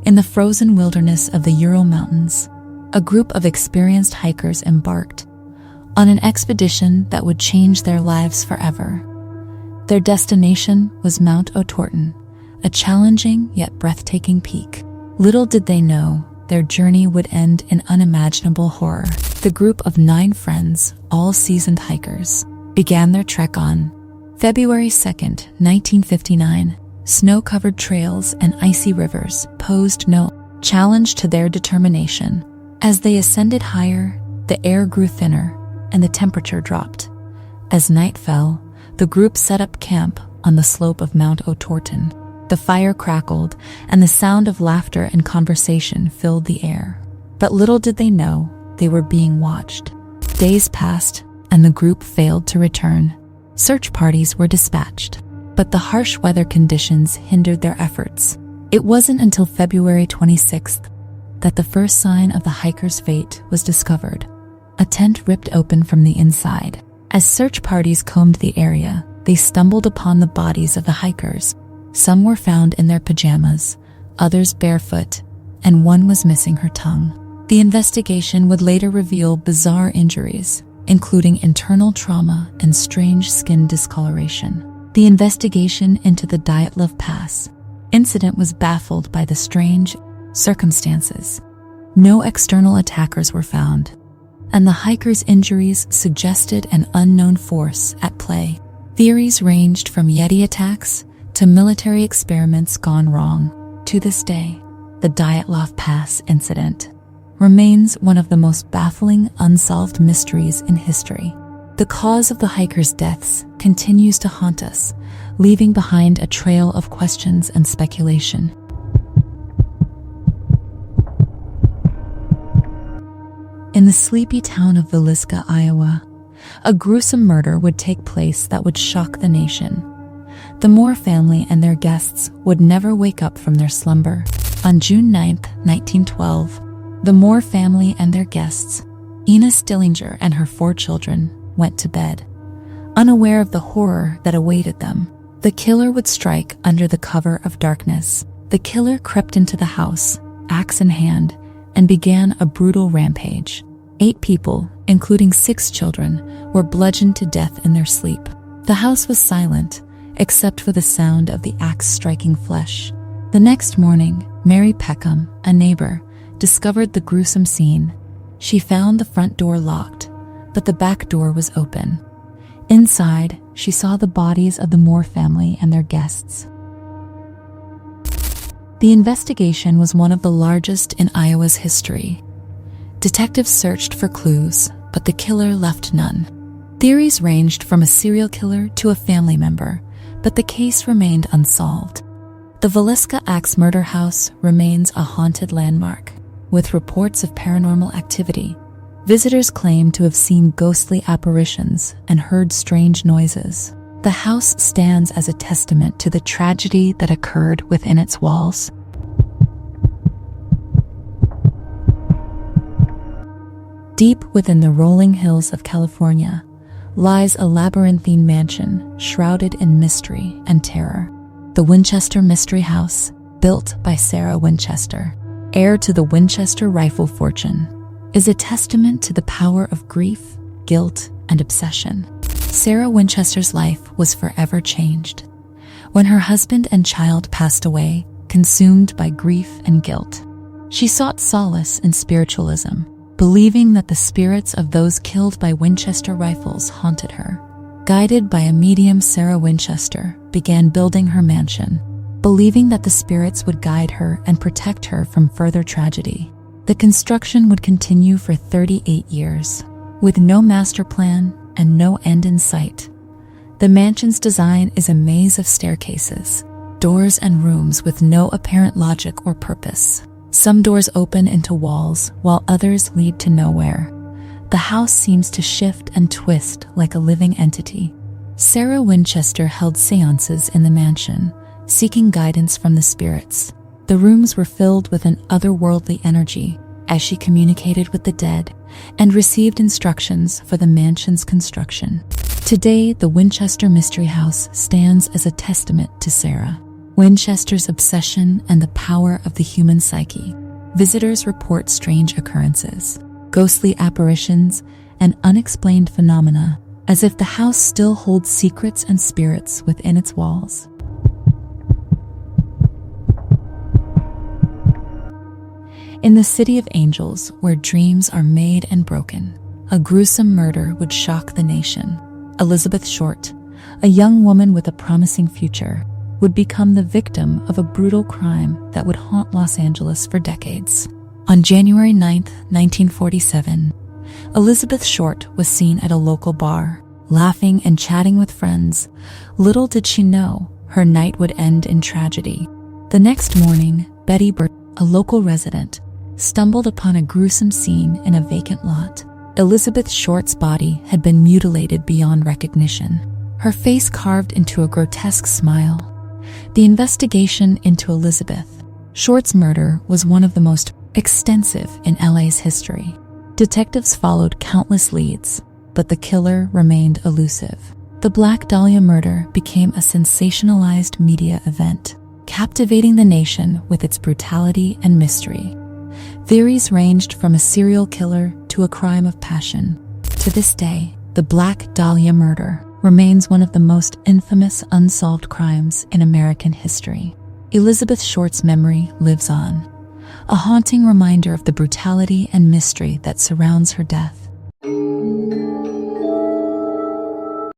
In the frozen wilderness of the Ural Mountains, a group of experienced hikers embarked on an expedition that would change their lives forever. Their destination was Mount Otorten, a challenging yet breathtaking peak. Little did they know, their journey would end in unimaginable horror. The group of 9 friends, all seasoned hikers, began their trek on February 2nd, 1959. Snow-covered trails and icy rivers posed no challenge to their determination. As they ascended higher, the air grew thinner and the temperature dropped. As night fell, the group set up camp on the slope of Mount Otorten. The fire crackled, and the sound of laughter and conversation filled the air. But little did they know, they were being watched. Days passed, and the group failed to return. Search parties were dispatched, but the harsh weather conditions hindered their efforts. It wasn't until February 26th that the first sign of the hikers' fate was discovered. A tent ripped open from the inside. As search parties combed the area, they stumbled upon the bodies of the hikers. Some were found in their pajamas, others barefoot, and one was missing her tongue. The investigation would later reveal bizarre injuries, including internal trauma and strange skin discoloration. The investigation into the Dyatlov Pass incident was baffled by the strange circumstances. No external attackers were found, and the hikers' injuries suggested an unknown force at play. Theories ranged from Yeti attacks to military experiments gone wrong. To this day, the Dyatlov Pass incident remains one of the most baffling unsolved mysteries in history. The cause of the hikers' deaths continues to haunt us, leaving behind a trail of questions and speculation. In the sleepy town of Villisca, Iowa, a gruesome murder would take place that would shock the nation. The Moore family and their guests would never wake up from their slumber. On June 9, 1912, the Moore family and their guests, Ina Stillinger and her 4 children, went to bed. Unaware of the horror that awaited them, the killer would strike under the cover of darkness. The killer crept into the house, axe in hand, and began a brutal rampage. 8 people, including 6 children, were bludgeoned to death in their sleep. The house was silent, except for the sound of the axe striking flesh. The next morning, Mary Peckham, a neighbor, discovered the gruesome scene. She found the front door locked, but the back door was open. Inside, she saw the bodies of the Moore family and their guests. The investigation was one of the largest in Iowa's history. Detectives searched for clues, but the killer left none. Theories ranged from a serial killer to a family member, but the case remained unsolved. The Villisca Axe Murder House remains a haunted landmark, with reports of paranormal activity. Visitors claim to have seen ghostly apparitions and heard strange noises. The house stands as a testament to the tragedy that occurred within its walls. Deep within the rolling hills of California lies a labyrinthine mansion shrouded in mystery and terror. The Winchester Mystery House, built by Sarah Winchester, heir to the Winchester rifle fortune, is a testament to the power of grief, guilt, and obsession. Sarah Winchester's life was forever changed when her husband and child passed away, consumed by grief and guilt. She sought solace in spiritualism, believing that the spirits of those killed by Winchester rifles haunted her. Guided by a medium, Sarah Winchester began building her mansion, believing that the spirits would guide her and protect her from further tragedy. The construction would continue for 38 years, with no master plan and no end in sight. The mansion's design is a maze of staircases, doors, and rooms with no apparent logic or purpose. Some doors open into walls, while others lead to nowhere. The house seems to shift and twist like a living entity. Sarah Winchester held seances in the mansion, seeking guidance from the spirits. The rooms were filled with an otherworldly energy as she communicated with the dead and received instructions for the mansion's construction. Today, the Winchester Mystery House stands as a testament to Sarah, Winchester's obsession and the power of the human psyche. Visitors report strange occurrences, ghostly apparitions, and unexplained phenomena, as if the house still holds secrets and spirits within its walls. In the City of Angels, where dreams are made and broken, a gruesome murder would shock the nation. Elizabeth Short, a young woman with a promising future, would become the victim of a brutal crime that would haunt Los Angeles for decades. On January 9, 1947, Elizabeth Short was seen at a local bar, laughing and chatting with friends. Little did she know, her night would end in tragedy. The next morning, Betty Burt, a local resident, stumbled upon a gruesome scene in a vacant lot. Elizabeth Short's body had been mutilated beyond recognition, her face carved into a grotesque smile. The investigation into Elizabeth Short's murder was one of the most extensive in LA's history. Detectives followed countless leads, but the killer remained elusive. The Black Dahlia murder became a sensationalized media event, captivating the nation with its brutality and mystery. Theories ranged from a serial killer to a crime of passion. To this day, the Black Dahlia murder remains one of the most infamous unsolved crimes in American history. Elizabeth Short's memory lives on, a haunting reminder of the brutality and mystery that surrounds her death.